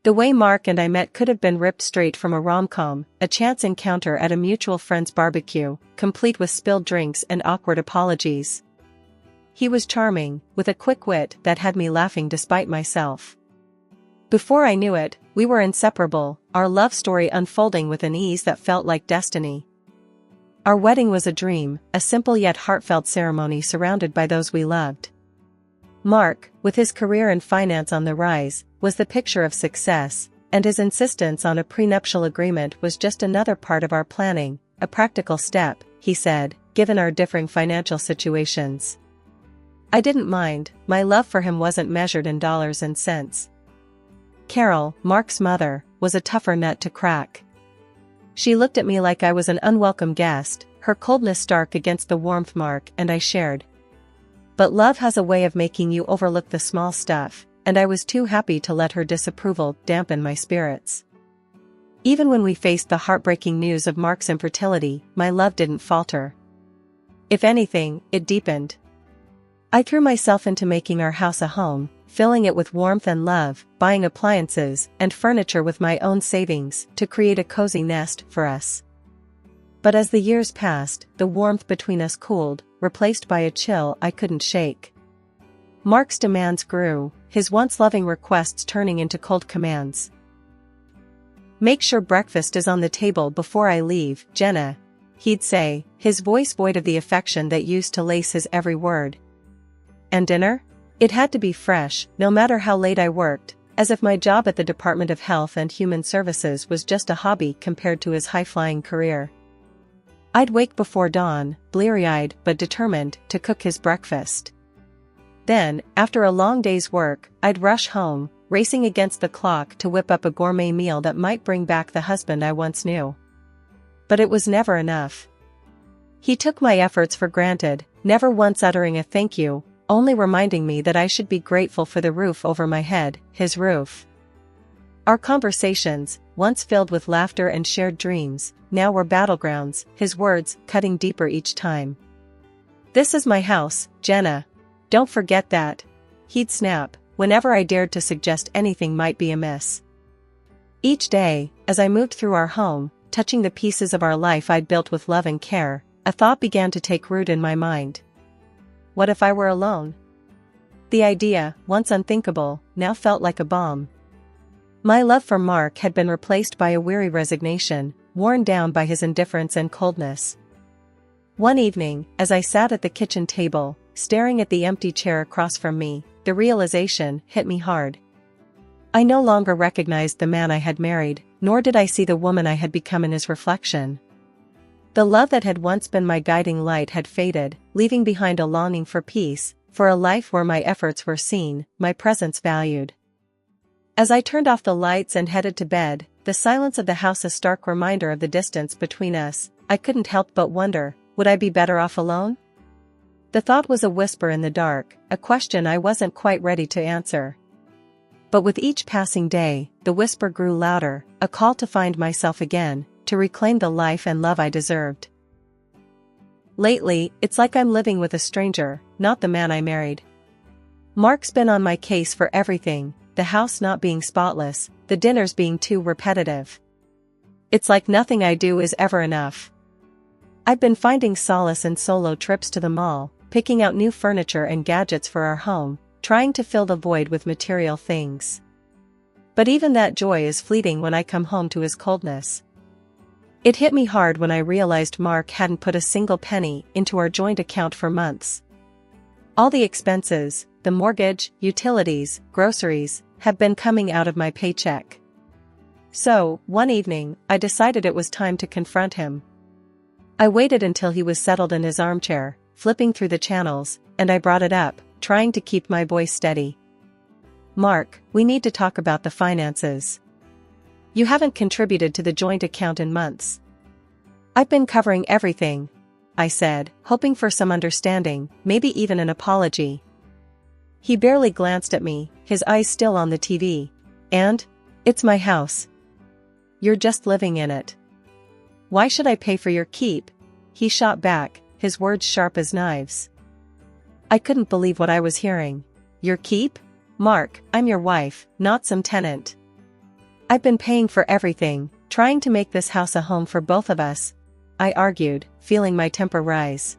The way Mark and I met could have been ripped straight from a rom-com, a chance encounter at a mutual friend's barbecue, complete with spilled drinks and awkward apologies. He was charming, with a quick wit that had me laughing despite myself. Before I knew it, we were inseparable, our love story unfolding with an ease that felt like destiny. Our wedding was a dream, a simple yet heartfelt ceremony surrounded by those we loved. Mark, with his career in finance on the rise, was the picture of success, and his insistence on a prenuptial agreement was just another part of our planning, a practical step, he said, given our differing financial situations. I didn't mind, my love for him wasn't measured in dollars and cents. Carol, Mark's mother, was a tougher nut to crack. She looked at me like I was an unwelcome guest, her coldness stark against the warmth Mark and I shared. But love has a way of making you overlook the small stuff, and I was too happy to let her disapproval dampen my spirits. Even when we faced the heartbreaking news of Mark's infertility, my love didn't falter. If anything, it deepened. I threw myself into making our house a home, filling it with warmth and love, buying appliances and furniture with my own savings to create a cozy nest for us. But as the years passed, the warmth between us cooled, replaced by a chill I couldn't shake. Mark's demands grew, his once loving requests turning into cold commands. "Make sure breakfast is on the table before I leave, Jenna," he'd say, his voice void of the affection that used to lace his every word. And dinner? It had to be fresh, no matter how late I worked, as if my job at the Department of Health and Human Services was just a hobby compared to his high-flying career. I'd wake before dawn, bleary-eyed but determined to cook his breakfast. Then, after a long day's work, I'd rush home, racing against the clock to whip up a gourmet meal that might bring back the husband I once knew. But it was never enough. He took my efforts for granted, never once uttering a thank you, only reminding me that I should be grateful for the roof over my head, his roof. Our conversations, once filled with laughter and shared dreams, now were battlegrounds, his words cutting deeper each time. "This is my house, Jenna. Don't forget that," he'd snap, whenever I dared to suggest anything might be amiss. Each day, as I moved through our home, touching the pieces of our life I'd built with love and care, a thought began to take root in my mind. What if I were alone? The idea, once unthinkable, now felt like a bomb. My love for Mark had been replaced by a weary resignation, worn down by his indifference and coldness. One evening, as I sat at the kitchen table, staring at the empty chair across from me, the realization hit me hard. I no longer recognized the man I had married, nor did I see the woman I had become in his reflection. The love that had once been my guiding light had faded, leaving behind a longing for peace, for a life where my efforts were seen, my presence valued. As I turned off the lights and headed to bed, the silence of the house a stark reminder of the distance between us, I couldn't help but wonder, would I be better off alone? The thought was a whisper in the dark, a question I wasn't quite ready to answer. But with each passing day, the whisper grew louder, a call to find myself again, to reclaim the life and love I deserved. Lately, it's like I'm living with a stranger, not the man I married. Mark's been on my case for everything, the house not being spotless, the dinners being too repetitive. It's like nothing I do is ever enough. I've been finding solace in solo trips to the mall, picking out new furniture and gadgets for our home, trying to fill the void with material things. But even that joy is fleeting when I come home to his coldness. It hit me hard when I realized Mark hadn't put a single penny into our joint account for months. All the expenses, the mortgage, utilities, groceries, have been coming out of my paycheck. So, one evening, I decided it was time to confront him. I waited until he was settled in his armchair, flipping through the channels, and I brought it up, trying to keep my voice steady. "Mark, we need to talk about the finances. You haven't contributed to the joint account in months." "I've been covering everything," I said, hoping for some understanding, maybe even an apology. He barely glanced at me, his eyes still on the TV. "And? It's my house. You're just living in it. Why should I pay for your keep?" He shot back, his words sharp as knives. I couldn't believe what I was hearing. "Your keep? Mark, I'm your wife, not some tenant." I've been paying for everything, trying to make this house a home for both of us, I argued, feeling my temper rise.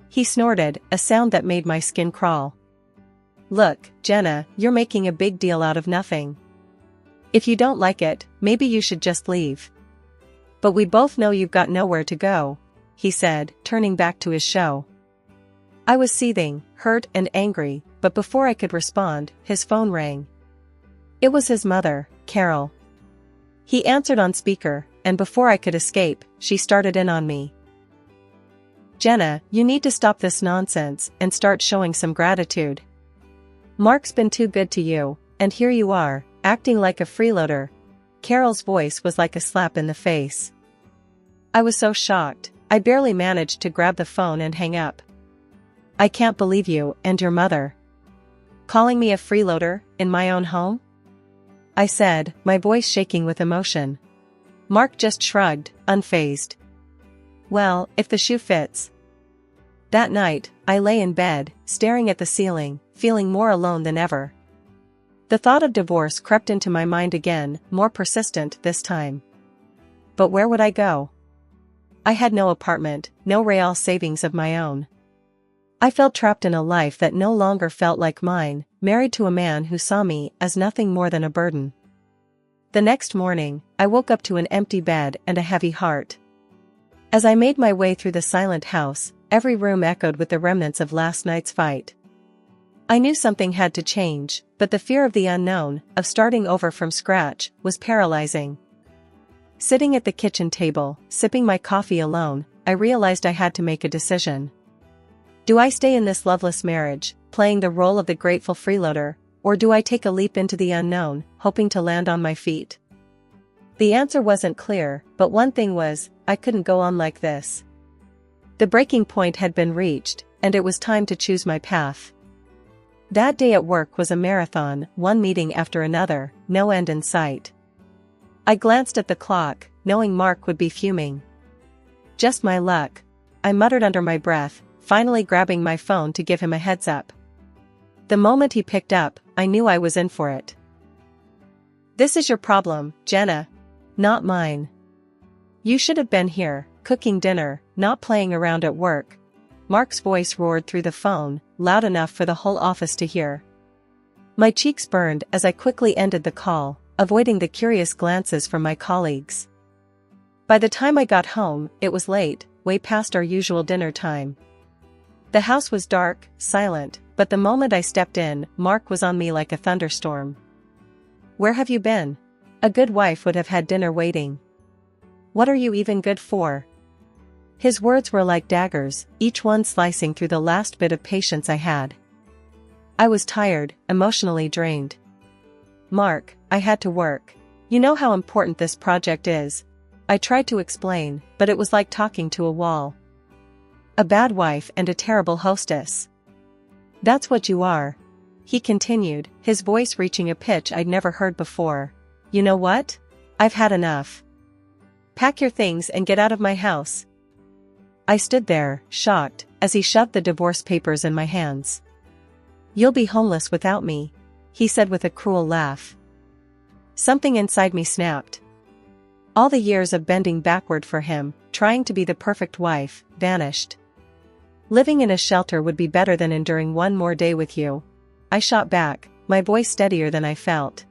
He snorted, a sound that made my skin crawl. Look, Jenna, you're making a big deal out of nothing. If you don't like it, maybe you should just leave. But we both know you've got nowhere to go, he said, turning back to his show. I was seething, hurt and angry, but before I could respond, his phone rang. It was his mother, Carol. He answered on speaker, and before I could escape, she started in on me. Jenna, you need to stop this nonsense and start showing some gratitude. Mark's been too good to you, and here you are, acting like a freeloader. Carol's voice was like a slap in the face. I was so shocked, I barely managed to grab the phone and hang up. I can't believe you and your mother calling me a freeloader in my own home? I said, my voice shaking with emotion. Mark just shrugged, unfazed. Well, if the shoe fits. That night, I lay in bed, staring at the ceiling, feeling more alone than ever. The thought of divorce crept into my mind again, more persistent this time. But where would I go? I had no apartment, no real savings of my own. I felt trapped in a life that no longer felt like mine, married to a man who saw me as nothing more than a burden. The next morning, I woke up to an empty bed and a heavy heart. As I made my way through the silent house, every room echoed with the remnants of last night's fight. I knew something had to change, but the fear of the unknown, of starting over from scratch, was paralyzing. Sitting at the kitchen table, sipping my coffee alone, I realized I had to make a decision. Do I stay in this loveless marriage, playing the role of the grateful freeloader, or do I take a leap into the unknown, hoping to land on my feet? The answer wasn't clear, but one thing was, I couldn't go on like this. The breaking point had been reached, and it was time to choose my path. That day at work was a marathon, one meeting after another, no end in sight. I glanced at the clock, knowing Mark would be fuming. Just my luck, I muttered under my breath, finally grabbing my phone to give him a heads up. The moment he picked up, I knew I was in for it. This is your problem, Jenna. Not mine. You should have been here, cooking dinner, not playing around at work. Mark's voice roared through the phone, loud enough for the whole office to hear. My cheeks burned as I quickly ended the call, avoiding the curious glances from my colleagues. By the time I got home, it was late, way past our usual dinner time. The house was dark, silent, but the moment I stepped in, Mark was on me like a thunderstorm. Where have you been? A good wife would have had dinner waiting. What are you even good for? His words were like daggers, each one slicing through the last bit of patience I had. I was tired, emotionally drained. Mark, I had to work. You know how important this project is. I tried to explain, but it was like talking to a wall. A bad wife and a terrible hostess. That's what you are. He continued, his voice reaching a pitch I'd never heard before. You know what? I've had enough. Pack your things and get out of my house. I stood there, shocked, as he shoved the divorce papers in my hands. You'll be homeless without me, he said with a cruel laugh. Something inside me snapped. All the years of bending backward for him, trying to be the perfect wife, vanished. Living in a shelter would be better than enduring one more day with you. I shot back, my voice steadier than I felt.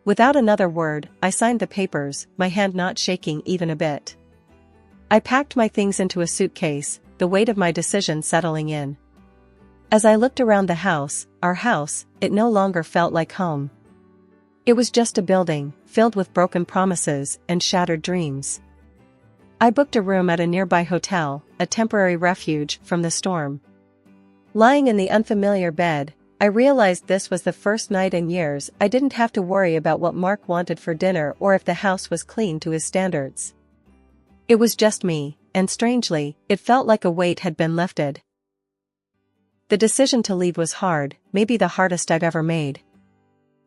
Without another word, I signed the papers, my hand not shaking even a bit. I packed my things into a suitcase, the weight of my decision settling in. As I looked around the house, our house, it no longer felt like home. It was just a building, filled with broken promises and shattered dreams. I booked a room at a nearby hotel, a temporary refuge from the storm. Lying in the unfamiliar bed, I realized this was the first night in years I didn't have to worry about what Mark wanted for dinner or if the house was clean to his standards. It was just me, and strangely, it felt like a weight had been lifted. The decision to leave was hard, maybe the hardest I've ever made.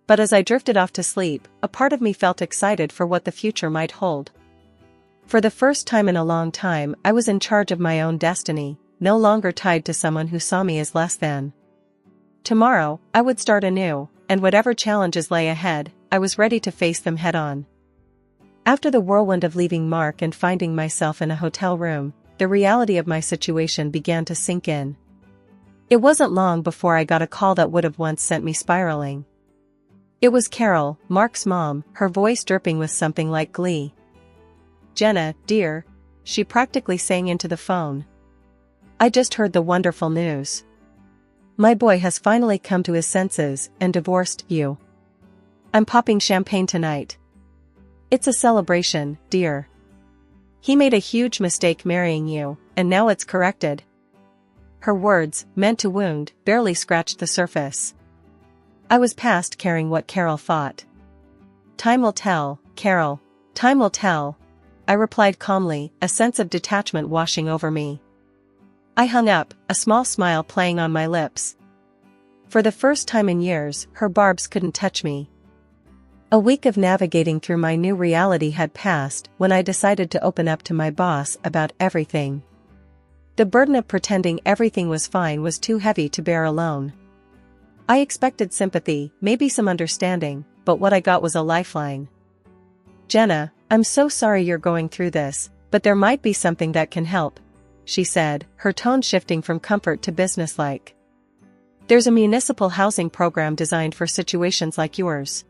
But as I drifted off to sleep, a part of me felt excited for what the future might hold. For the first time in a long time, I was in charge of my own destiny, no longer tied to someone who saw me as less than. Tomorrow, I would start anew, and whatever challenges lay ahead, I was ready to face them head-on. After the whirlwind of leaving Mark and finding myself in a hotel room, the reality of my situation began to sink in. It wasn't long before I got a call that would have once sent me spiraling. It was Carol, Mark's mom, her voice dripping with something like glee. "Jenna, dear," she practically sang into the phone. "I just heard the wonderful news. My boy has finally come to his senses and divorced you. I'm popping champagne tonight. It's a celebration, dear. He made a huge mistake marrying you, and now it's corrected." Her words, meant to wound, barely scratched the surface. I was past caring what Carol thought. "Time will tell, Carol. Time will tell," I replied calmly, a sense of detachment washing over me. I hung up, a small smile playing on my lips. For the first time in years, her barbs couldn't touch me. A week of navigating through my new reality had passed when I decided to open up to my boss about everything. The burden of pretending everything was fine was too heavy to bear alone. I expected sympathy, maybe some understanding, but what I got was a lifeline. "Jenna, I'm so sorry you're going through this, but there might be something that can help," she said, her tone shifting from comfort to businesslike. "There's a municipal housing program designed for situations like yours.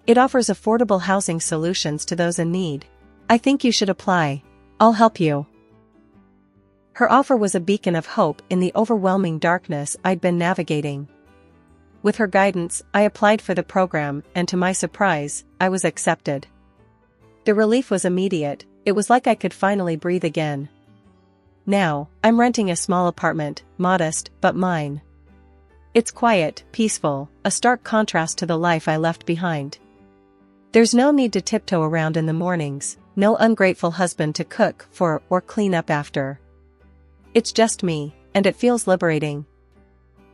It offers affordable housing solutions to those in need. I think you should apply. I'll help you." Her offer was a beacon of hope in the overwhelming darkness I'd been navigating. With her guidance, I applied for the program, and to my surprise, I was accepted. The relief was immediate. It was like I could finally breathe again. Now, I'm renting a small apartment, modest, but mine. It's quiet, peaceful, a stark contrast to the life I left behind. There's no need to tiptoe around in the mornings, no ungrateful husband to cook for or clean up after. It's just me, and it feels liberating.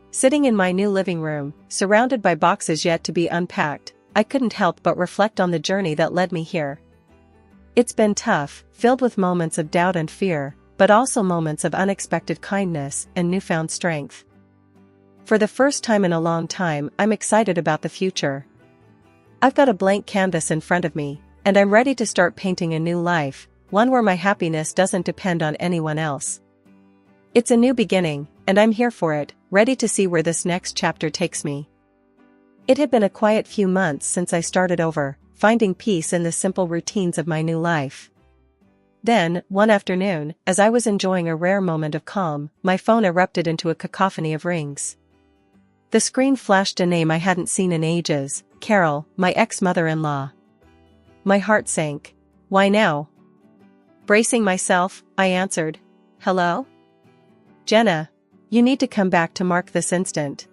Sitting in my new living room, surrounded by boxes yet to be unpacked, I couldn't help but reflect on the journey that led me here. It's been tough, filled with moments of doubt and fear, but also moments of unexpected kindness and newfound strength. For the first time in a long time, I'm excited about the future. I've got a blank canvas in front of me, and I'm ready to start painting a new life, one where my happiness doesn't depend on anyone else. It's a new beginning, and I'm here for it, ready to see where this next chapter takes me. It had been a quiet few months since I started over, finding peace in the simple routines of my new life. Then, one afternoon, as I was enjoying a rare moment of calm, my phone erupted into a cacophony of rings. The screen flashed a name I hadn't seen in ages, Carol, my ex-mother-in-law. My heart sank. "Why now?" Bracing myself, I answered, "Hello? Jenna, you need to come back to Mark this instant."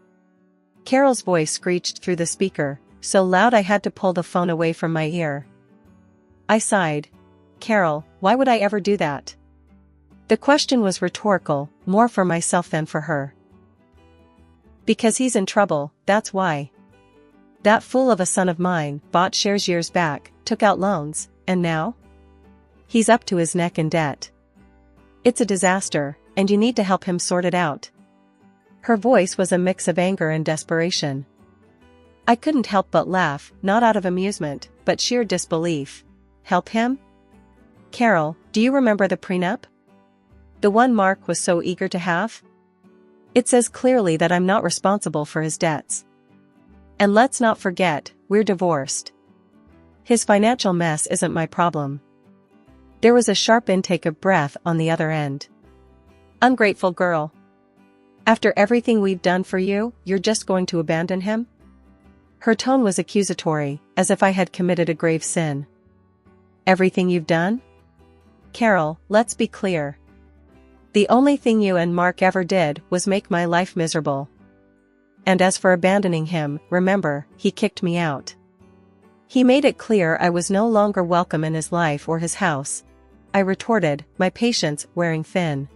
Carol's voice screeched through the speaker, so loud I had to pull the phone away from my ear. I sighed. "Carol, why would I ever do that?" The question was rhetorical, more for myself than for her. "Because he's in trouble, that's why. That fool of a son of mine bought shares years back, took out loans, and now? He's up to his neck in debt. It's a disaster, and you need to help him sort it out." Her voice was a mix of anger and desperation. I couldn't help but laugh, not out of amusement, but sheer disbelief. Help him? "Carol, do you remember the prenup? The one Mark was so eager to have? It says clearly that I'm not responsible for his debts. And let's not forget, we're divorced. His financial mess isn't my problem." There was a sharp intake of breath on the other end. "Ungrateful girl. After everything we've done for you, you're just going to abandon him?" Her tone was accusatory, as if I had committed a grave sin. "Everything you've done?" "Carol, let's be clear. The only thing you and Mark ever did was make my life miserable. And as for abandoning him, remember, he kicked me out. He made it clear I was no longer welcome in his life or his house," I retorted, my patience wearing thin.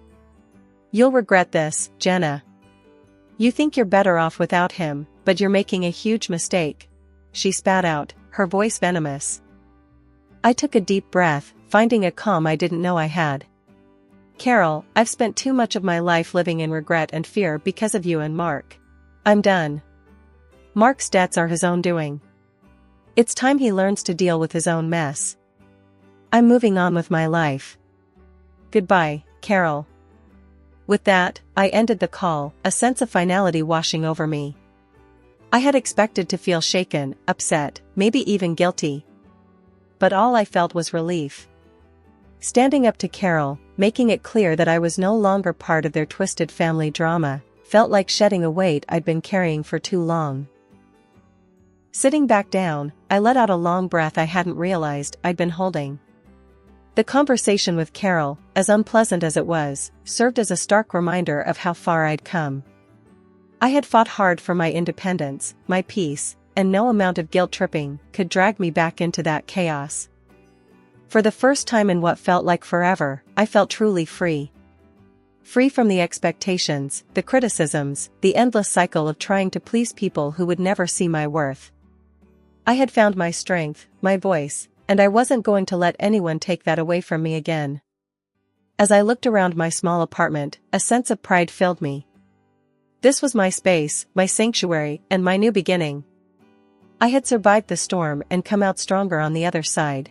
"You'll regret this, Jenna. You think you're better off without him, but you're making a huge mistake," she spat out, her voice venomous. I took a deep breath, finding a calm I didn't know I had. "Carol, I've spent too much of my life living in regret and fear because of you and Mark. I'm done. Mark's debts are his own doing. It's time he learns to deal with his own mess. I'm moving on with my life. Goodbye, Carol." With that, I ended the call, a sense of finality washing over me. I had expected to feel shaken, upset, maybe even guilty. But all I felt was relief. Standing up to Carol, making it clear that I was no longer part of their twisted family drama, felt like shedding a weight I'd been carrying for too long. Sitting back down, I let out a long breath I hadn't realized I'd been holding. The conversation with Carol, as unpleasant as it was, served as a stark reminder of how far I'd come. I had fought hard for my independence, my peace, and no amount of guilt-tripping could drag me back into that chaos. For the first time in what felt like forever, I felt truly free. Free from the expectations, the criticisms, the endless cycle of trying to please people who would never see my worth. I had found my strength, my voice, and I wasn't going to let anyone take that away from me again. As I looked around my small apartment, a sense of pride filled me. This was my space, my sanctuary, and my new beginning. I had survived the storm and come out stronger on the other side.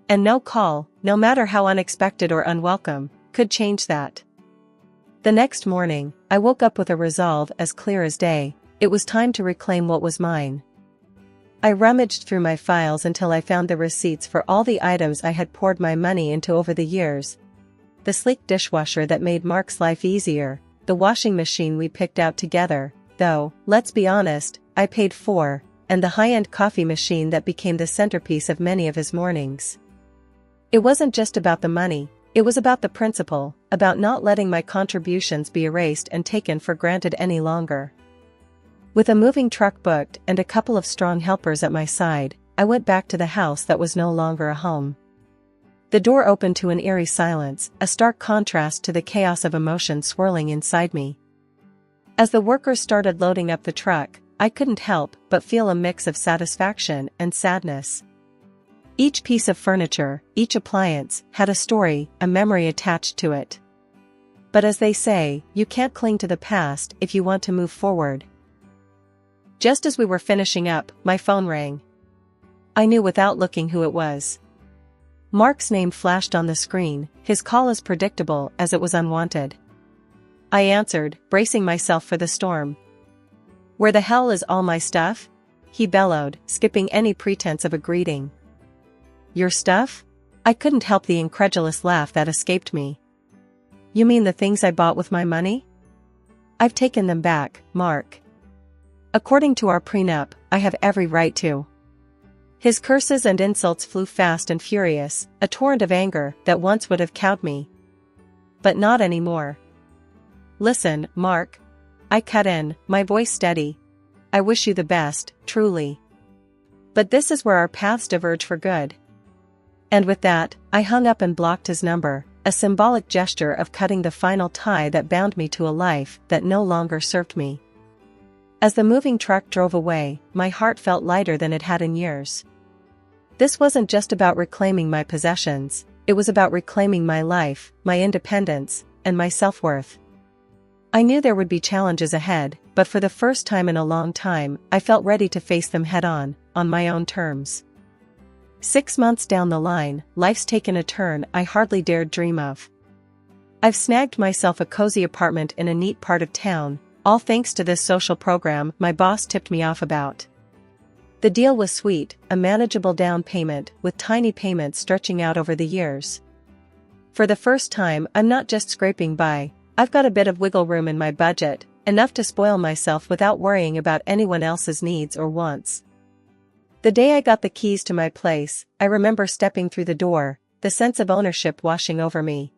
And no call, no matter how unexpected or unwelcome, could change that. The next morning, I woke up with a resolve as clear as day. It was time to reclaim what was mine. I rummaged through my files until I found the receipts for all the items I had poured my money into over the years. The sleek dishwasher that made Mark's life easier, the washing machine we picked out together, though, let's be honest, I paid for, and the high-end coffee machine that became the centerpiece of many of his mornings. It wasn't just about the money, it was about the principle, about not letting my contributions be erased and taken for granted any longer. With a moving truck booked and a couple of strong helpers at my side, I went back to the house that was no longer a home. The door opened to an eerie silence, a stark contrast to the chaos of emotion swirling inside me. As the workers started loading up the truck, I couldn't help but feel a mix of satisfaction and sadness. Each piece of furniture, each appliance, had a story, a memory attached to it. But as they say, you can't cling to the past if you want to move forward. Just as we were finishing up, my phone rang. I knew without looking who it was. Mark's name flashed on the screen, his call as predictable as it was unwanted. I answered, bracing myself for the storm. "Where the hell is all my stuff?" he bellowed, skipping any pretense of a greeting. "Your stuff?" I couldn't help the incredulous laugh that escaped me. "You mean the things I bought with my money?" "I've taken them back, Mark. According to our prenup, I have every right to." His curses and insults flew fast and furious, a torrent of anger that once would have cowed me. But not anymore. "Listen, Mark." I cut in, my voice steady. "I wish you the best, truly. But this is where our paths diverge for good." And with that, I hung up and blocked his number, a symbolic gesture of cutting the final tie that bound me to a life that no longer served me. As the moving truck drove away, my heart felt lighter than it had in years. This wasn't just about reclaiming my possessions, it was about reclaiming my life, my independence, and my self-worth. I knew there would be challenges ahead, but for the first time in a long time, I felt ready to face them head-on, on my own terms. 6 months down the line, life's taken a turn I hardly dared dream of. I've snagged myself a cozy apartment in a neat part of town, all thanks to this social program my boss tipped me off about. The deal was sweet, a manageable down payment with tiny payments stretching out over the years. For the first time, I'm not just scraping by, I've got a bit of wiggle room in my budget, enough to spoil myself without worrying about anyone else's needs or wants. The day I got the keys to my place, I remember stepping through the door, the sense of ownership washing over me.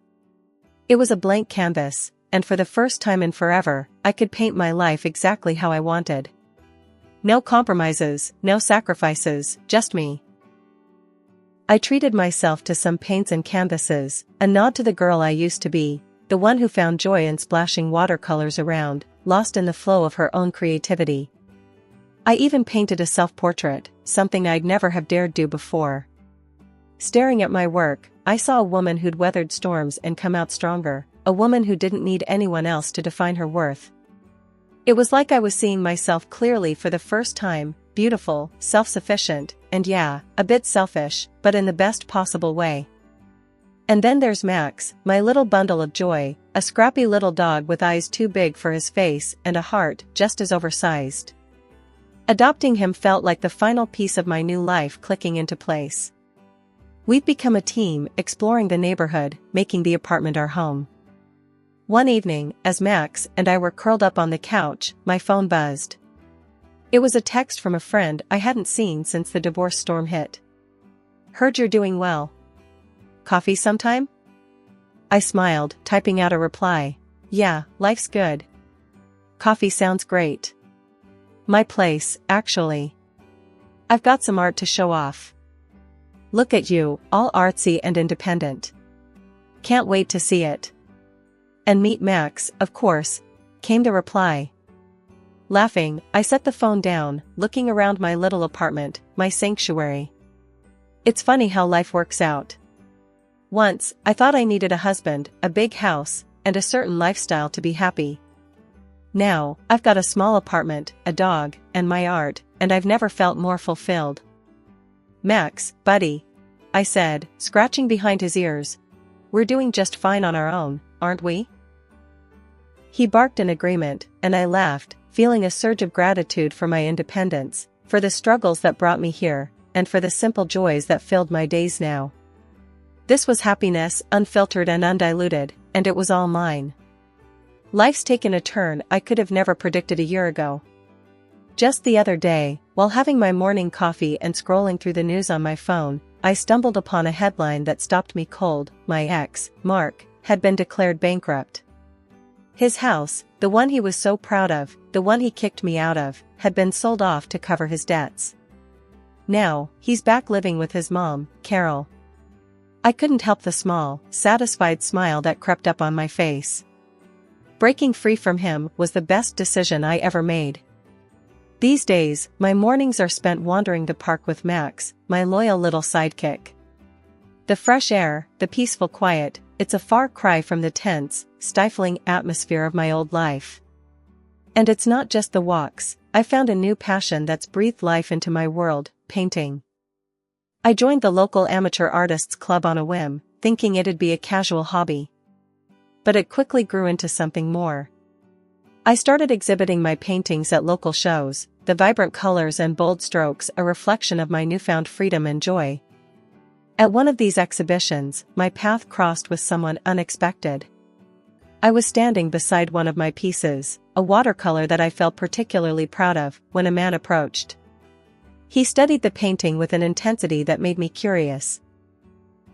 It was a blank canvas, and for the first time in forever, I could paint my life exactly how I wanted. No compromises, no sacrifices, just me. I treated myself to some paints and canvases, a nod to the girl I used to be, the one who found joy in splashing watercolors around, lost in the flow of her own creativity. I even painted a self-portrait, something I'd never have dared do before. Staring at my work, I saw a woman who'd weathered storms and come out stronger, a woman who didn't need anyone else to define her worth. It was like I was seeing myself clearly for the first time, beautiful, self-sufficient, and yeah, a bit selfish, but in the best possible way. And then there's Max, my little bundle of joy, a scrappy little dog with eyes too big for his face and a heart just as oversized. Adopting him felt like the final piece of my new life clicking into place. We've become a team, exploring the neighborhood, making the apartment our home. One evening, as Max and I were curled up on the couch, my phone buzzed. It was a text from a friend I hadn't seen since the divorce storm hit. "Heard you're doing well. Coffee sometime?" I smiled, typing out a reply. "Yeah, life's good. Coffee sounds great. My place, actually. I've got some art to show off. Look at you, all artsy and independent. Can't wait to see it. And meet Max, of course," came the reply. Laughing, I set the phone down, looking around my little apartment, my sanctuary. It's funny how life works out. Once, I thought I needed a husband, a big house, and a certain lifestyle to be happy. Now, I've got a small apartment, a dog, and my art, and I've never felt more fulfilled. "Max, buddy," I said, scratching behind his ears. "We're doing just fine on our own, aren't we?" He barked in agreement, and I laughed, feeling a surge of gratitude for my independence, for the struggles that brought me here, and for the simple joys that filled my days now. This was happiness, unfiltered and undiluted, and it was all mine. Life's taken a turn I could have never predicted a year ago. Just the other day, while having my morning coffee and scrolling through the news on my phone, I stumbled upon a headline that stopped me cold. My ex, Mark, had been declared bankrupt. His house, the one he was so proud of, the one he kicked me out of, had been sold off to cover his debts. Now, he's back living with his mom, Carol. I couldn't help the small, satisfied smile that crept up on my face. Breaking free from him was the best decision I ever made. These days, my mornings are spent wandering the park with Max, my loyal little sidekick. The fresh air, the peaceful quiet, it's a far cry from the tense, stifling atmosphere of my old life. And it's not just the walks, I found a new passion that's breathed life into my world, painting. I joined the local amateur artists club on a whim, thinking it'd be a casual hobby. But it quickly grew into something more. I started exhibiting my paintings at local shows, the vibrant colors and bold strokes a reflection of my newfound freedom and joy. At one of these exhibitions, my path crossed with someone unexpected. I was standing beside one of my pieces, a watercolor that I felt particularly proud of, when a man approached. He studied the painting with an intensity that made me curious.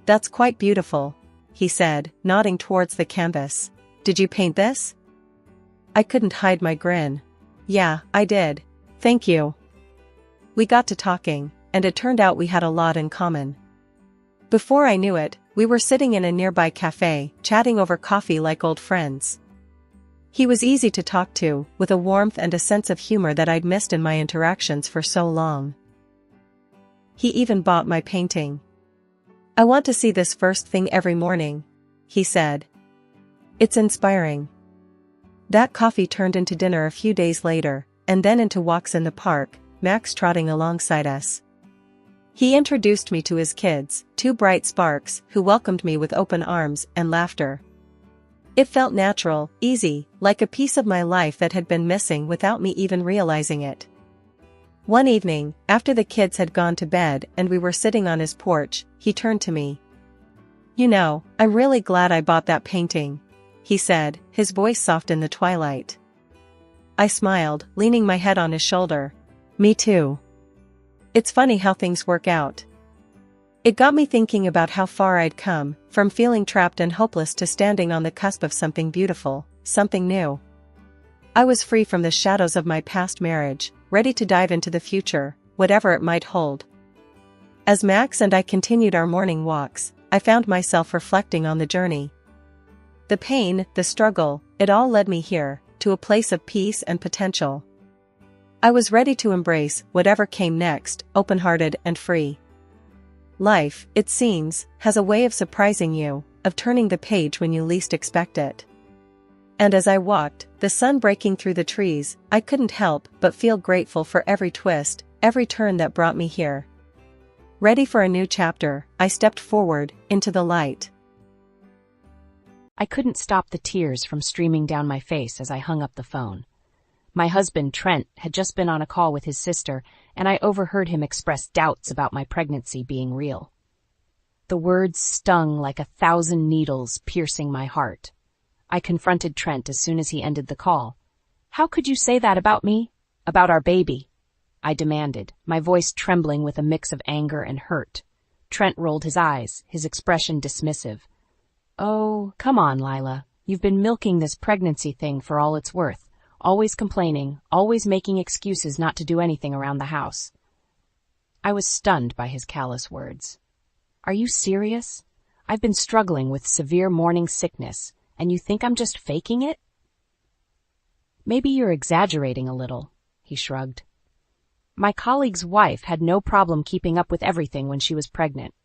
"That's quite beautiful," he said, nodding towards the canvas. "Did you paint this?" I couldn't hide my grin. "Yeah, I did. Thank you." We got to talking, and it turned out we had a lot in common. Before I knew it, we were sitting in a nearby cafe, chatting over coffee like old friends. He was easy to talk to, with a warmth and a sense of humor that I'd missed in my interactions for so long. He even bought my painting. "I want to see this first thing every morning," he said. "It's inspiring." That coffee turned into dinner a few days later, and then into walks in the park, Max trotting alongside us. He introduced me to his kids, two bright sparks, who welcomed me with open arms and laughter. It felt natural, easy, like a piece of my life that had been missing without me even realizing it. One evening, after the kids had gone to bed and we were sitting on his porch, he turned to me. "You know, I'm really glad I bought that painting," he said, his voice soft in the twilight. I smiled, leaning my head on his shoulder. "Me too. It's funny how things work out." It got me thinking about how far I'd come, from feeling trapped and hopeless to standing on the cusp of something beautiful, something new. I was free from the shadows of my past marriage, ready to dive into the future, whatever it might hold. As Max and I continued our morning walks, I found myself reflecting on the journey. The pain, the struggle, it all led me here, to a place of peace and potential. I was ready to embrace whatever came next, open-hearted and free. Life, it seems, has a way of surprising you, of turning the page when you least expect it. And as I walked, the sun breaking through the trees, I couldn't help but feel grateful for every twist, every turn that brought me here. Ready for a new chapter, I stepped forward, into the light. I couldn't stop the tears from streaming down my face as I hung up the phone. My husband, Trent, had just been on a call with his sister, and I overheard him express doubts about my pregnancy being real. The words stung like 1,000 needles piercing my heart. I confronted Trent as soon as he ended the call. "How could you say that about me? About our baby?" I demanded, my voice trembling with a mix of anger and hurt. Trent rolled his eyes, his expression dismissive. "Oh, come on, Lila. You've been milking this pregnancy thing for all it's worth. Always complaining, always making excuses not to do anything around the house." I was stunned by his callous words. "Are you serious? I've been struggling with severe morning sickness, and you think I'm just faking it?" "Maybe you're exaggerating a little," he shrugged. My colleague's wife had no problem keeping up with everything when she was pregnant.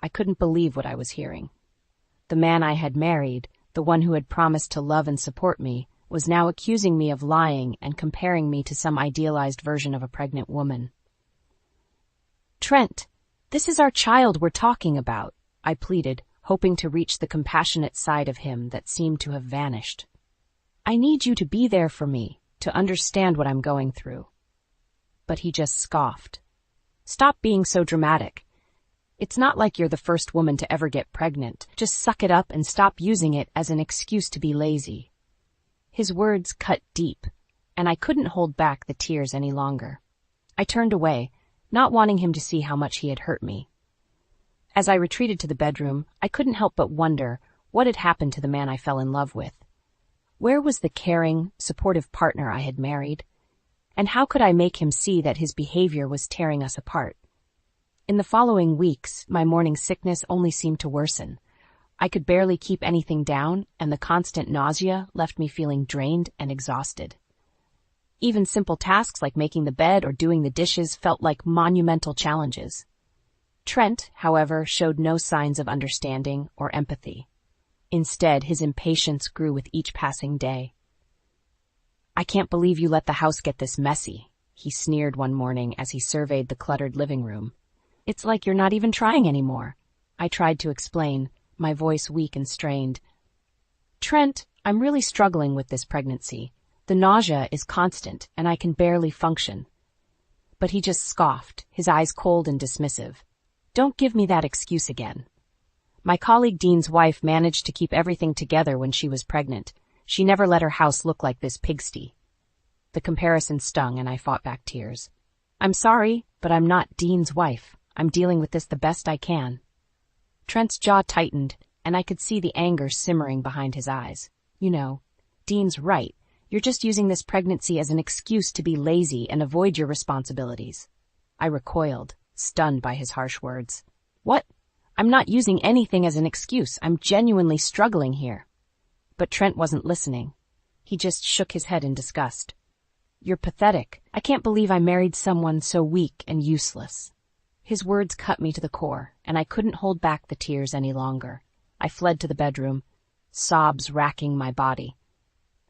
I couldn't believe what I was hearing. The man I had married, the one who had promised to love and support me, was now accusing me of lying and comparing me to some idealized version of a pregnant woman. "Trent, this is our child we're talking about," I pleaded, hoping to reach the compassionate side of him that seemed to have vanished. "I need you to be there for me, to understand what I'm going through." But he just scoffed. "Stop being so dramatic. It's not like you're the first woman to ever get pregnant. Just suck it up and stop using it as an excuse to be lazy." His words cut deep, and I couldn't hold back the tears any longer. I turned away, not wanting him to see how much he had hurt me. As I retreated to the bedroom, I couldn't help but wonder what had happened to the man I fell in love with. Where was the caring, supportive partner I had married? And how could I make him see that his behavior was tearing us apart? In the following weeks, my morning sickness only seemed to worsen. I could barely keep anything down, and the constant nausea left me feeling drained and exhausted. Even simple tasks like making the bed or doing the dishes felt like monumental challenges. Trent, however, showed no signs of understanding or empathy. Instead, his impatience grew with each passing day. "I can't believe you let the house get this messy," he sneered one morning as he surveyed the cluttered living room. "It's like you're not even trying anymore." I tried to explain, my voice weak and strained. "Trent, I'm really struggling with this pregnancy. The nausea is constant, and I can barely function." But he just scoffed, his eyes cold and dismissive. "Don't give me that excuse again." My colleague Dean's wife managed to keep everything together when she was pregnant. She never let her house look like this pigsty. The comparison stung, and I fought back tears. "I'm sorry, but I'm not Dean's wife. I'm dealing with this the best I can." Trent's jaw tightened, and I could see the anger simmering behind his eyes. "You know, Dean's right. You're just using this pregnancy as an excuse to be lazy and avoid your responsibilities." I recoiled, stunned by his harsh words. "What? I'm not using anything as an excuse. I'm genuinely struggling here." But Trent wasn't listening. He just shook his head in disgust. "You're pathetic. I can't believe I married someone so weak and useless." His words cut me to the core, and I couldn't hold back the tears any longer. I fled to the bedroom, sobs racking my body.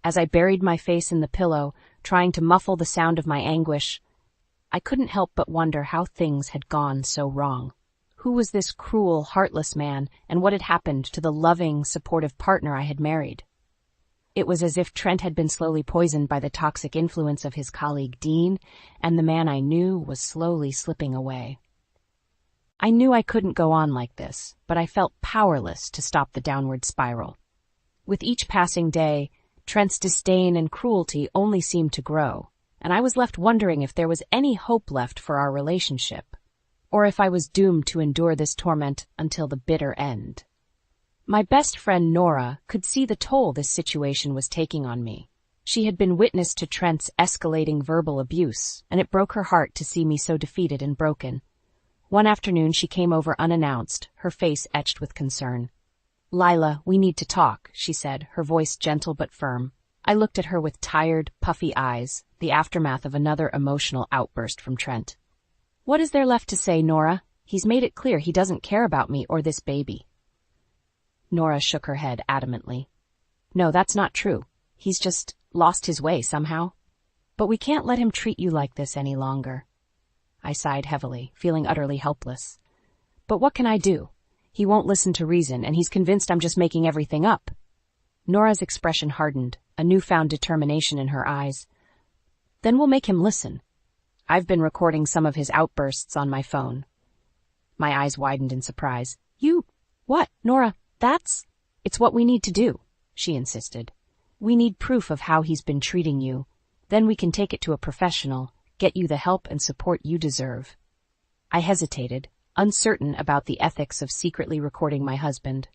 As I buried my face in the pillow, trying to muffle the sound of my anguish, I couldn't help but wonder how things had gone so wrong. Who was this cruel, heartless man, and what had happened to the loving, supportive partner I had married? It was as if Trent had been slowly poisoned by the toxic influence of his colleague Dean, and the man I knew was slowly slipping away. I knew I couldn't go on like this, but I felt powerless to stop the downward spiral. With each passing day, Trent's disdain and cruelty only seemed to grow, and I was left wondering if there was any hope left for our relationship, or if I was doomed to endure this torment until the bitter end. My best friend Nora could see the toll this situation was taking on me. She had been witness to Trent's escalating verbal abuse, and it broke her heart to see me so defeated and broken. One afternoon she came over unannounced, her face etched with concern. "Lila, we need to talk," she said, her voice gentle but firm. I looked at her with tired, puffy eyes, the aftermath of another emotional outburst from Trent. "What is there left to say, Nora? He's made it clear he doesn't care about me or this baby." Nora shook her head adamantly. "No, that's not true. He's just lost his way somehow. But we can't let him treat you like this any longer." I sighed heavily, feeling utterly helpless. But what can I do? He won't listen to reason, and he's convinced I'm just making everything up. Nora's expression hardened, a newfound determination in her eyes. Then we'll make him listen. I've been recording some of his outbursts on my phone. My eyes widened in surprise. What, Nora? It's what we need to do, she insisted. We need proof of how he's been treating you. Then we can take it to a professional, get you the help and support you deserve. I hesitated, uncertain about the ethics of secretly recording my husband.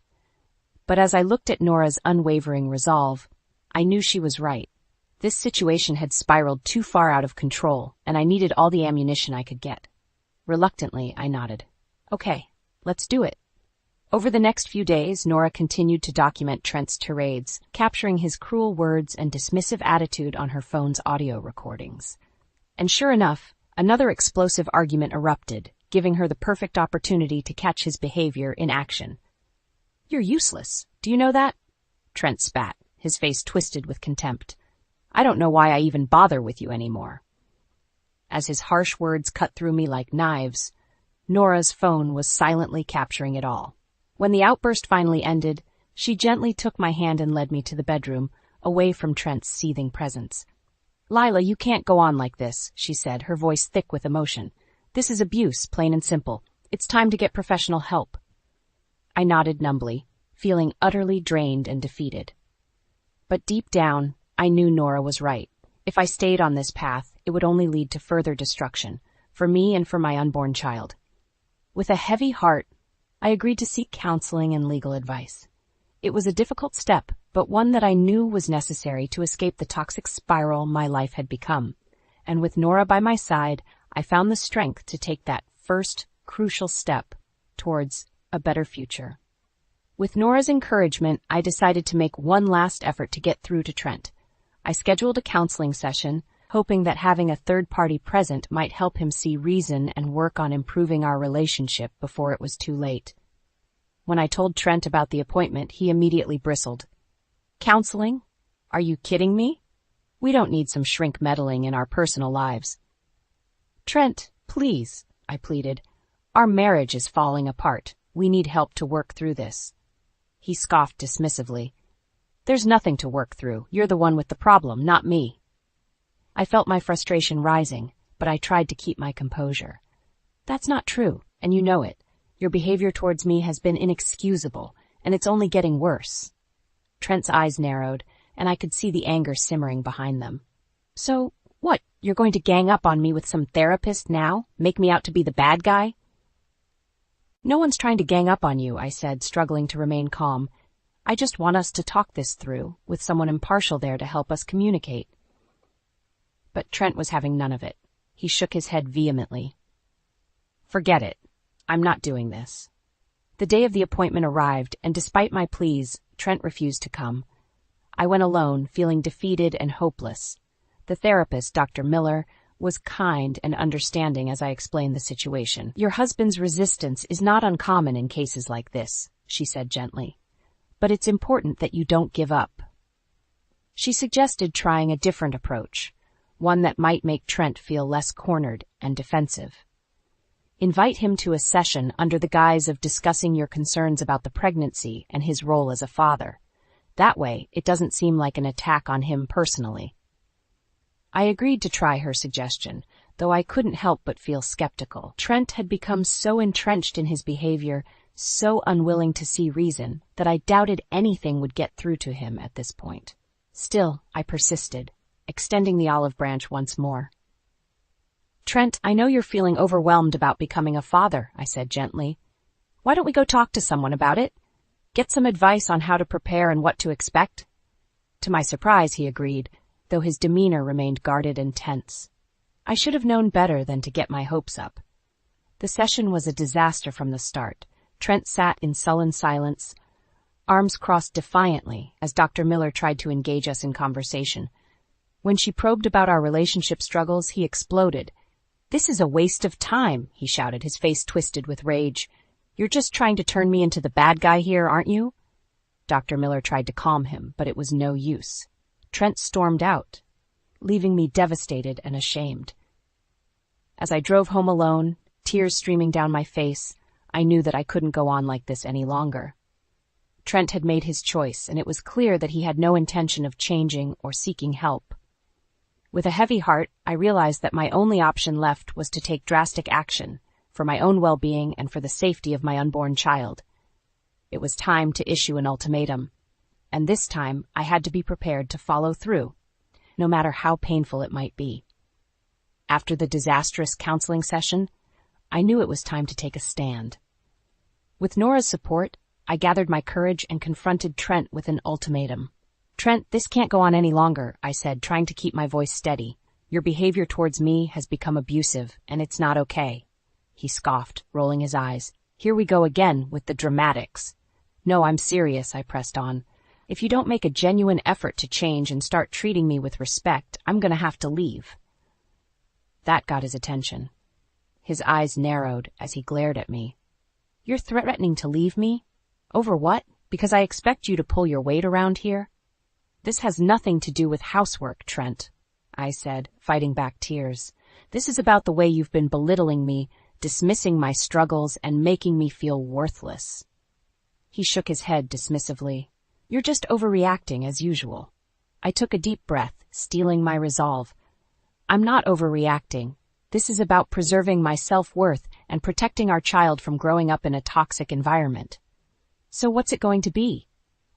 But as I looked at Nora's unwavering resolve, I knew she was right. This situation had spiraled too far out of control, and I needed all the ammunition I could get. Reluctantly, I nodded. Okay, let's do it. Over the next few days, Nora continued to document Trent's tirades, capturing his cruel words and dismissive attitude on her phone's audio recordings. And sure enough, another explosive argument erupted, giving her the perfect opportunity to catch his behavior in action. You're useless. Do you know that? Trent spat, his face twisted with contempt. I don't know why I even bother with you anymore. As his harsh words cut through me like knives, Nora's phone was silently capturing it all. When the outburst finally ended, she gently took my hand and led me to the bedroom, away from Trent's seething presence. Lila, you can't go on like this, she said, her voice thick with emotion. This is abuse, plain and simple. It's time to get professional help. I nodded numbly, feeling utterly drained and defeated. But deep down, I knew Nora was right. If I stayed on this path, it would only lead to further destruction, for me and for my unborn child. With a heavy heart, I agreed to seek counseling and legal advice. It was a difficult step, but one that I knew was necessary to escape the toxic spiral my life had become. And with Nora by my side, I found the strength to take that first, crucial step towards a better future. With Nora's encouragement, I decided to make one last effort to get through to Trent. I scheduled a counseling session, hoping that having a third party present might help him see reason and work on improving our relationship before it was too late. When I told Trent about the appointment, he immediately bristled. Counseling? Are you kidding me? We don't need some shrink meddling in our personal lives. Trent, please, I pleaded. Our marriage is falling apart. We need help to work through this. He scoffed dismissively. There's nothing to work through. You're the one with the problem, not me. I felt my frustration rising, but I tried to keep my composure. That's not true, and you know it. Your behavior towards me has been inexcusable, and it's only getting worse. Trent's eyes narrowed, and I could see the anger simmering behind them. So, what, you're going to gang up on me with some therapist now? Make me out to be the bad guy? No one's trying to gang up on you, I said, struggling to remain calm. I just want us to talk this through, with someone impartial there to help us communicate. But Trent was having none of it. He shook his head vehemently. Forget it. I'm not doing this. The day of the appointment arrived, and despite my pleas, Trent refused to come. I went alone, feeling defeated and hopeless. The therapist, Dr. Miller, was kind and understanding as I explained the situation. Your husband's resistance is not uncommon in cases like this, she said gently. But it's important that you don't give up. She suggested trying a different approach, one that might make Trent feel less cornered and defensive. Invite him to a session under the guise of discussing your concerns about the pregnancy and his role as a father. That way, it doesn't seem like an attack on him personally. I agreed to try her suggestion, though I couldn't help but feel skeptical. Trent had become so entrenched in his behavior, so unwilling to see reason, that I doubted anything would get through to him at this point. Still, I persisted, extending the olive branch once more. Trent, I know you're feeling overwhelmed about becoming a father, I said gently. Why don't we go talk to someone about it? Get some advice on how to prepare and what to expect? To my surprise, he agreed, though his demeanor remained guarded and tense. I should have known better than to get my hopes up. The session was a disaster from the start. Trent sat in sullen silence, arms crossed defiantly as Dr. Miller tried to engage us in conversation. When she probed about our relationship struggles, he exploded. This is a waste of time, he shouted, his face twisted with rage. You're just trying to turn me into the bad guy here, aren't you? Dr. Miller tried to calm him, but it was no use. Trent stormed out, leaving me devastated and ashamed. As I drove home alone, tears streaming down my face, I knew that I couldn't go on like this any longer. Trent had made his choice, and it was clear that he had no intention of changing or seeking help. With a heavy heart, I realized that my only option left was to take drastic action, for my own well-being and for the safety of my unborn child. It was time to issue an ultimatum, and this time I had to be prepared to follow through, no matter how painful it might be. After the disastrous counseling session, I knew it was time to take a stand. With Nora's support, I gathered my courage and confronted Trent with an ultimatum. "Trent, this can't go on any longer," I said, trying to keep my voice steady. "Your behavior towards me has become abusive, and it's not okay." He scoffed, rolling his eyes. "Here we go again with the dramatics." "No, I'm serious," I pressed on. "If you don't make a genuine effort to change and start treating me with respect, I'm going to have to leave." That got his attention. His eyes narrowed as he glared at me. "You're threatening to leave me? Over what? Because I expect you to pull your weight around here?" "This has nothing to do with housework, Trent," I said, fighting back tears. "This is about the way you've been belittling me, dismissing my struggles, and making me feel worthless." He shook his head dismissively. "You're just overreacting as usual." I took a deep breath, steeling my resolve. "I'm not overreacting. This is about preserving my self-worth and protecting our child from growing up in a toxic environment." "So what's it going to be?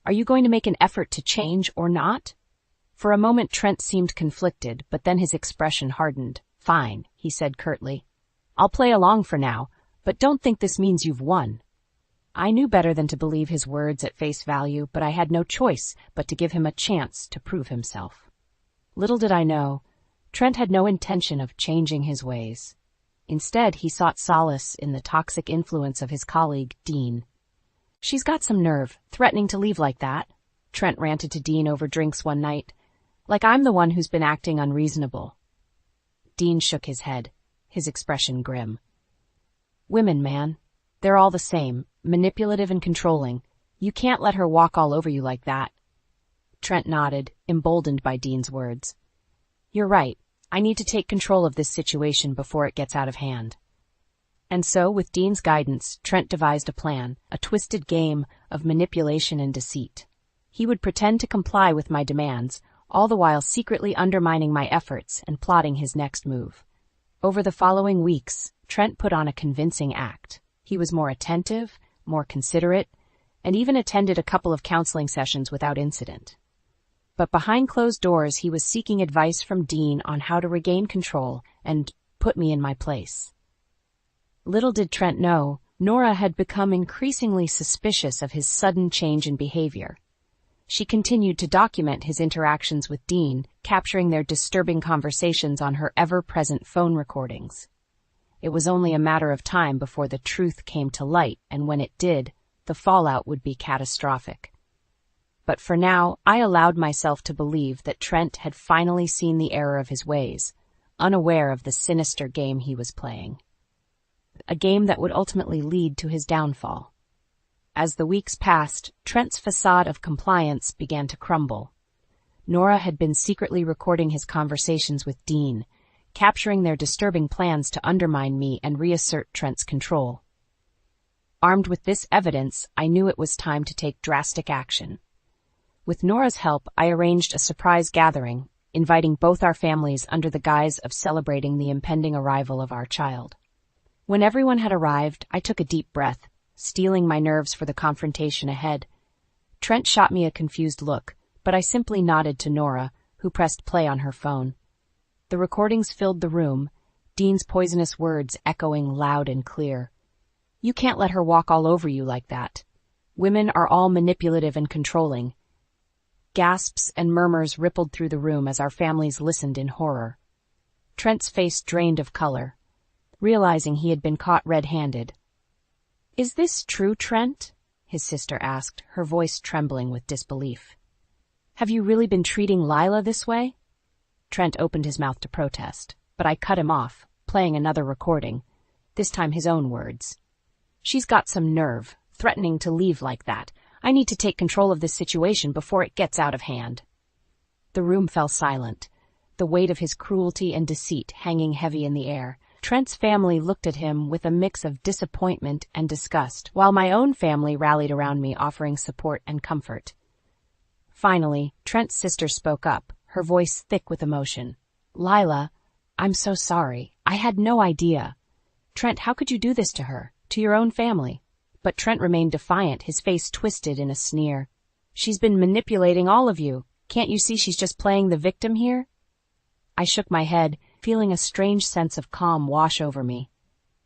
Are you going to make an effort to change or not?" For a moment Trent seemed conflicted, but then his expression hardened. "Fine," he said curtly. "I'll play along for now, but don't think this means you've won." I knew better than to believe his words at face value, but I had no choice but to give him a chance to prove himself. Little did I know, Trent had no intention of changing his ways. Instead, he sought solace in the toxic influence of his colleague, Dean. "She's got some nerve, threatening to leave like that," Trent ranted to Dean over drinks one night. "Like I'm the one who's been acting unreasonable." Dean shook his head, his expression grim. "Women, man. They're all the same, manipulative and controlling. You can't let her walk all over you like that." Trent nodded, emboldened by Dean's words. "You're right. I need to take control of this situation before it gets out of hand." And so, with Dean's guidance, Trent devised a plan, a twisted game of manipulation and deceit. He would pretend to comply with my demands, all the while secretly undermining my efforts and plotting his next move. Over the following weeks, Trent put on a convincing act. He was more attentive, more considerate, and even attended a couple of counseling sessions without incident. But behind closed doors, he was seeking advice from Dean on how to regain control and put me in my place. Little did Trent know, Nora had become increasingly suspicious of his sudden change in behavior. She continued to document his interactions with Dean, capturing their disturbing conversations on her ever-present phone recordings. It was only a matter of time before the truth came to light, and when it did, the fallout would be catastrophic. But for now, I allowed myself to believe that Trent had finally seen the error of his ways, unaware of the sinister game he was playing. A game that would ultimately lead to his downfall. As the weeks passed, Trent's facade of compliance began to crumble. Nora had been secretly recording his conversations with Dean, capturing their disturbing plans to undermine me and reassert Trent's control. Armed with this evidence, I knew it was time to take drastic action. With Nora's help, I arranged a surprise gathering, inviting both our families under the guise of celebrating the impending arrival of our child. When everyone had arrived, I took a deep breath, steeling my nerves for the confrontation ahead. Trent shot me a confused look, but I simply nodded to Nora, who pressed play on her phone. The recordings filled the room, Dean's poisonous words echoing loud and clear. "You can't let her walk all over you like that. Women are all manipulative and controlling." Gasps and murmurs rippled through the room as our families listened in horror. Trent's face drained of color, realizing he had been caught red-handed. "Is this true, Trent?" his sister asked, her voice trembling with disbelief. "Have you really been treating Lila this way?" Trent opened his mouth to protest, but I cut him off, playing another recording, this time his own words. "She's got some nerve, threatening to leave like that. I need to take control of this situation before it gets out of hand." The room fell silent, the weight of his cruelty and deceit hanging heavy in the air. Trent's family looked at him with a mix of disappointment and disgust, while my own family rallied around me, offering support and comfort. Finally, Trent's sister spoke up, her voice thick with emotion. "Lila, I'm so sorry. I had no idea. Trent, how could you do this to her, to your own family?" But Trent remained defiant, his face twisted in a sneer. "She's been manipulating all of you. Can't you see she's just playing the victim here?" I shook my head, feeling a strange sense of calm wash over me.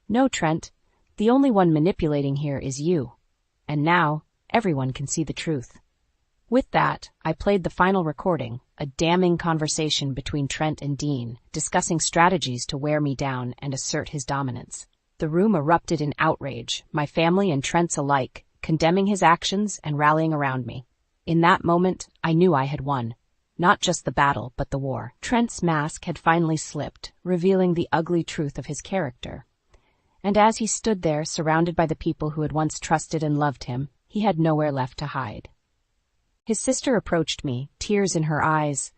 "No, Trent. The only one manipulating here is you. And now, everyone can see the truth." With that, I played the final recording, a damning conversation between Trent and Dean, discussing strategies to wear me down and assert his dominance. The room erupted in outrage, my family and Trent's alike, condemning his actions and rallying around me. In that moment, I knew I had won. Not just the battle, but the war. Trent's mask had finally slipped, revealing the ugly truth of his character. And as he stood there, surrounded by the people who had once trusted and loved him, he had nowhere left to hide. His sister approached me, tears in her eyes.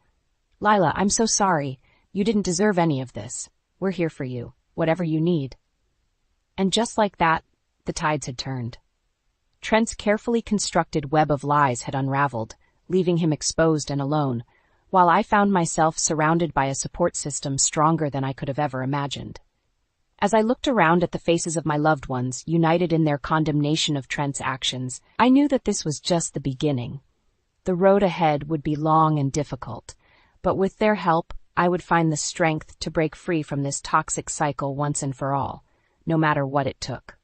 "Lila, I'm so sorry. You didn't deserve any of this. We're here for you, whatever you need." And just like that, the tides had turned. Trent's carefully constructed web of lies had unraveled, leaving him exposed and alone, while I found myself surrounded by a support system stronger than I could have ever imagined. As I looked around at the faces of my loved ones, united in their condemnation of Trent's actions, I knew that this was just the beginning. The road ahead would be long and difficult, but with their help, I would find the strength to break free from this toxic cycle once and for all, no matter what it took.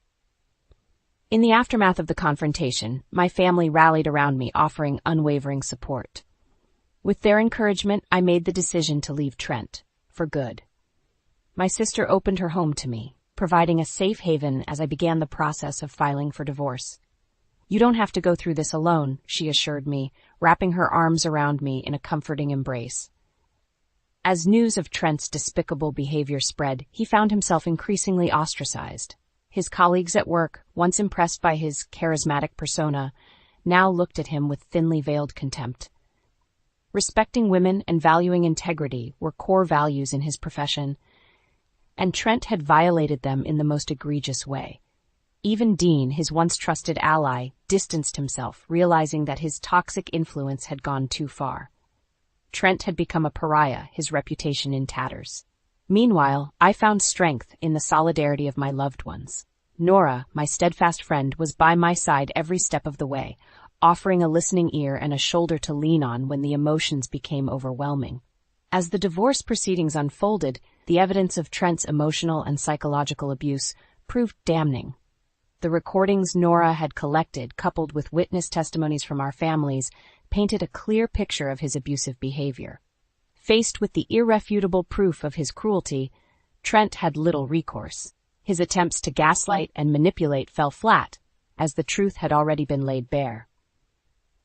In the aftermath of the confrontation, my family rallied around me, offering unwavering support. With their encouragement, I made the decision to leave Trent, for good. My sister opened her home to me, providing a safe haven as I began the process of filing for divorce. "You don't have to go through this alone," she assured me, wrapping her arms around me in a comforting embrace. As news of Trent's despicable behavior spread, he found himself increasingly ostracized. His colleagues at work, once impressed by his charismatic persona, now looked at him with thinly veiled contempt. Respecting women and valuing integrity were core values in his profession, and Trent had violated them in the most egregious way. Even Dean, his once trusted ally, distanced himself, realizing that his toxic influence had gone too far. Trent had become a pariah, his reputation in tatters. Meanwhile, I found strength in the solidarity of my loved ones. Nora, my steadfast friend, was by my side every step of the way, offering a listening ear and a shoulder to lean on when the emotions became overwhelming. As the divorce proceedings unfolded, the evidence of Trent's emotional and psychological abuse proved damning. The recordings Nora had collected, coupled with witness testimonies from our families, painted a clear picture of his abusive behavior. Faced with the irrefutable proof of his cruelty, Trent had little recourse. His attempts to gaslight and manipulate fell flat, as the truth had already been laid bare.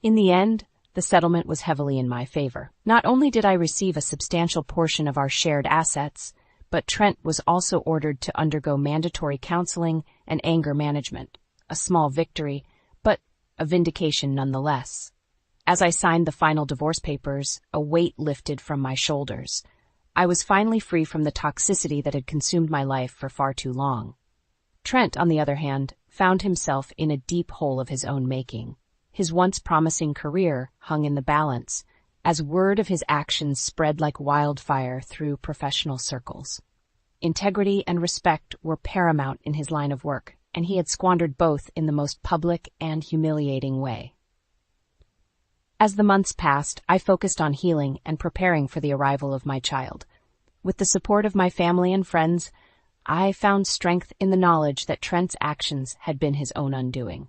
In the end, the settlement was heavily in my favor. Not only did I receive a substantial portion of our shared assets, but Trent was also ordered to undergo mandatory counseling and anger management. A small victory, but a vindication nonetheless. As I signed the final divorce papers, a weight lifted from my shoulders. I was finally free from the toxicity that had consumed my life for far too long. Trent, on the other hand, found himself in a deep hole of his own making. His once promising career hung in the balance, as word of his actions spread like wildfire through professional circles. Integrity and respect were paramount in his line of work, and he had squandered both in the most public and humiliating way. As the months passed, I focused on healing and preparing for the arrival of my child. With the support of my family and friends, I found strength in the knowledge that Trent's actions had been his own undoing.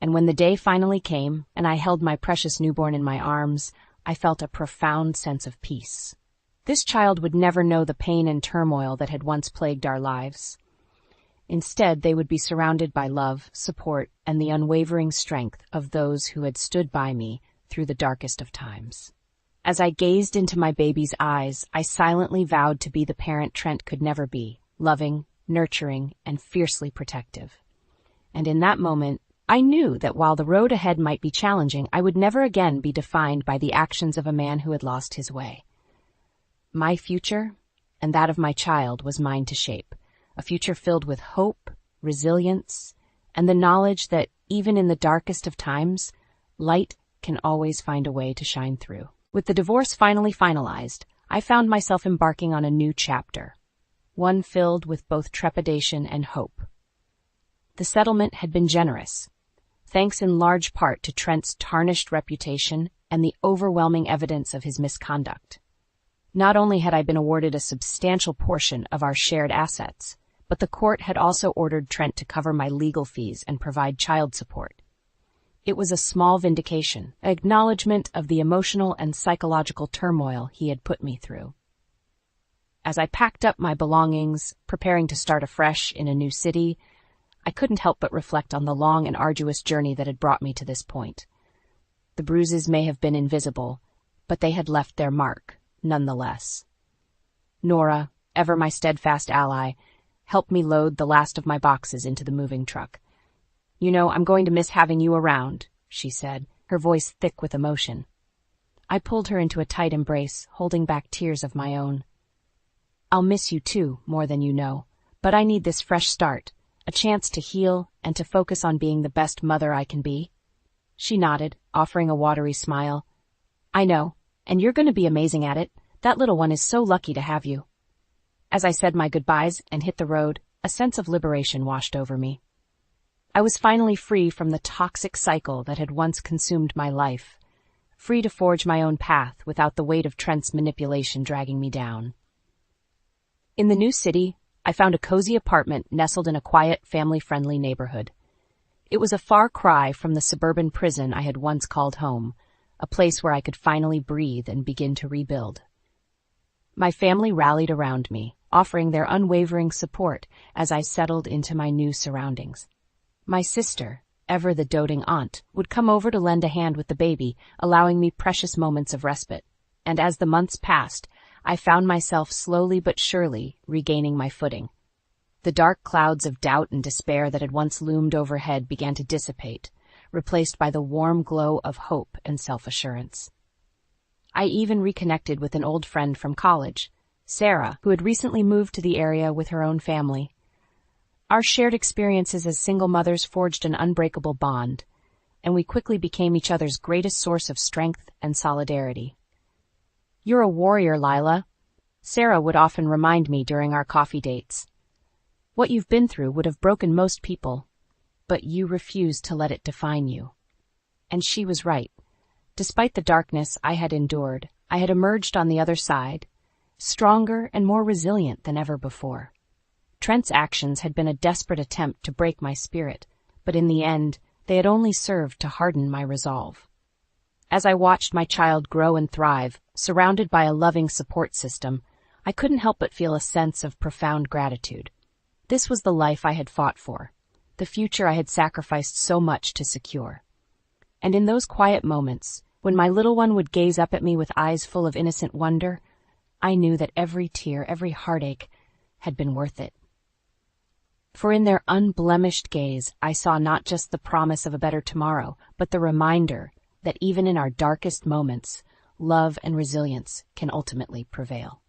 And when the day finally came, and I held my precious newborn in my arms, I felt a profound sense of peace. This child would never know the pain and turmoil that had once plagued our lives. Instead, they would be surrounded by love, support, and the unwavering strength of those who had stood by me through the darkest of times. As I gazed into my baby's eyes, I silently vowed to be the parent Trent could never be, loving, nurturing, and fiercely protective. And in that moment, I knew that while the road ahead might be challenging, I would never again be defined by the actions of a man who had lost his way. My future, and that of my child was mine to shape, a future filled with hope, resilience, and the knowledge that even in the darkest of times, light can always find a way to shine through. With the divorce finally finalized, I found myself embarking on a new chapter, one filled with both trepidation and hope. The settlement had been generous, thanks in large part to Trent's tarnished reputation and the overwhelming evidence of his misconduct. Not only had I been awarded a substantial portion of our shared assets, but the court had also ordered Trent to cover my legal fees and provide child support. It was a small vindication, an acknowledgement of the emotional and psychological turmoil he had put me through. As I packed up my belongings, preparing to start afresh in a new city, I couldn't help but reflect on the long and arduous journey that had brought me to this point. The bruises may have been invisible, but they had left their mark, nonetheless. Nora, ever my steadfast ally, helped me load the last of my boxes into the moving truck. "You know, I'm going to miss having you around," she said, her voice thick with emotion. I pulled her into a tight embrace, holding back tears of my own. "I'll miss you too, more than you know, but I need this fresh start, a chance to heal and to focus on being the best mother I can be." She nodded, offering a watery smile. "I know, and you're going to be amazing at it. That little one is so lucky to have you." As I said my goodbyes and hit the road, a sense of liberation washed over me. I was finally free from the toxic cycle that had once consumed my life, free to forge my own path without the weight of Trent's manipulation dragging me down. In the new city, I found a cozy apartment nestled in a quiet, family-friendly neighborhood. It was a far cry from the suburban prison I had once called home, a place where I could finally breathe and begin to rebuild. My family rallied around me, offering their unwavering support as I settled into my new surroundings. My sister, ever the doting aunt, would come over to lend a hand with the baby, allowing me precious moments of respite. And as the months passed, I found myself slowly but surely regaining my footing. The dark clouds of doubt and despair that had once loomed overhead began to dissipate, replaced by the warm glow of hope and self-assurance. I even reconnected with an old friend from college, Sarah, who had recently moved to the area with her own family. Our shared experiences as single mothers forged an unbreakable bond, and we quickly became each other's greatest source of strength and solidarity. "You're a warrior, Lila," Sarah would often remind me during our coffee dates. "What you've been through would have broken most people, but you refused to let it define you." And she was right. Despite the darkness I had endured, I had emerged on the other side, stronger and more resilient than ever before. Trent's actions had been a desperate attempt to break my spirit, but in the end, they had only served to harden my resolve. As I watched my child grow and thrive, surrounded by a loving support system, I couldn't help but feel a sense of profound gratitude. This was the life I had fought for, the future I had sacrificed so much to secure. And in those quiet moments, when my little one would gaze up at me with eyes full of innocent wonder, I knew that every tear, every heartache, had been worth it. For in their unblemished gaze, I saw not just the promise of a better tomorrow, but the reminder that even in our darkest moments, love and resilience can ultimately prevail.